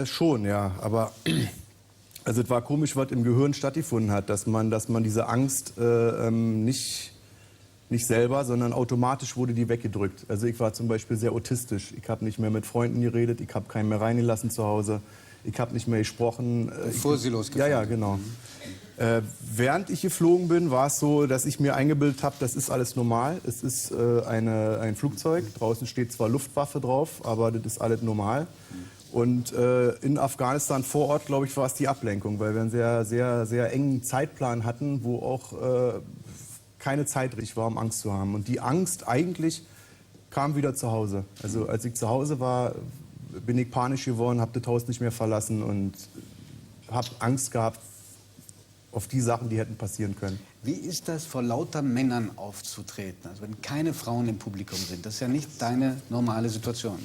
Schon, ja. Aber also es war komisch, was im Gehirn stattgefunden hat, dass man diese Angst nicht selber, sondern automatisch wurde die weggedrückt. Also ich war zum Beispiel sehr autistisch. Ich habe nicht mehr mit Freunden geredet, ich habe keinen mehr reingelassen zu Hause, ich habe nicht mehr gesprochen. Bevor Sie losgefahren sind? Ja, genau. Während ich geflogen bin, war es so, dass ich mir eingebildet habe, das ist alles normal. Es ist ein Flugzeug, draußen steht zwar Luftwaffe drauf, aber das ist alles normal. Und in Afghanistan vor Ort, glaube ich, war es die Ablenkung, weil wir einen sehr, sehr, sehr engen Zeitplan hatten, wo auch keine Zeit richtig war, um Angst zu haben. Und die Angst eigentlich kam wieder zu Hause. Also als ich zu Hause war, bin ich panisch geworden, habe das Haus nicht mehr verlassen und habe Angst gehabt auf die Sachen, die hätten passieren können. Wie ist das, vor lauter Männern aufzutreten? Also wenn keine Frauen im Publikum sind, das ist ja nicht deine normale Situation.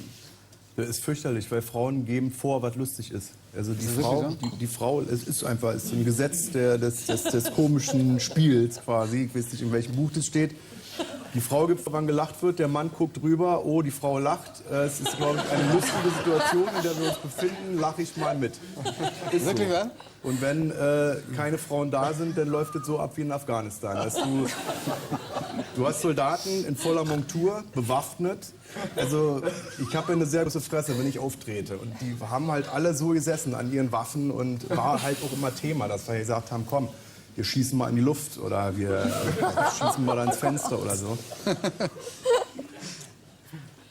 Das ist fürchterlich, weil Frauen geben vor, was lustig ist. Also die Frau, es ist einfach, es ist ein Gesetz des komischen Spiels quasi. Ich weiß nicht, in welchem Buch das steht. Die Frau gibt, wann gelacht wird, der Mann guckt rüber, oh, die Frau lacht. Es ist, glaube ich, eine lustige Situation, in der wir uns befinden, lache ich mal mit. Ist wirklich so. wahr? Und wenn keine Frauen da sind, dann läuft es so ab wie in Afghanistan. Du hast Soldaten in voller Montur, bewaffnet. Also ich habe eine sehr große Fresse, wenn ich auftrete. Und die haben halt alle so gesessen an ihren Waffen und war halt auch immer Thema, dass wir gesagt haben, komm, wir schießen mal in die Luft oder wir schießen mal ans Fenster oder so.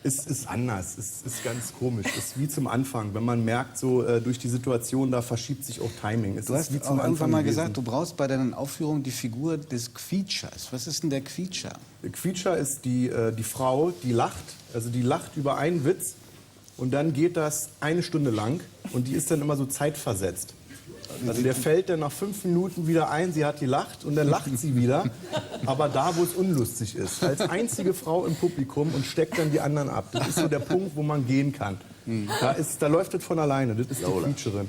Es ist anders, es ist ganz komisch. Es ist wie zum Anfang, wenn man merkt, so durch die Situation, da verschiebt sich auch Timing. Du hast auch irgendwann mal gesagt, du brauchst bei deinen Aufführungen die Figur des Quietschers. Was ist denn der Quietscher? Der Quietscher ist die Frau, die lacht. Also die lacht über einen Witz und dann geht das 1 Stunde lang und die ist dann immer so zeitversetzt. Also der fällt dann nach 5 Minuten wieder ein, sie hat gelacht und dann lacht sie wieder, aber da, wo es unlustig ist. Als einzige Frau im Publikum und steckt dann die anderen ab. Das ist so der Punkt, wo man gehen kann. Da läuft das von alleine, das ist die Quietscherin.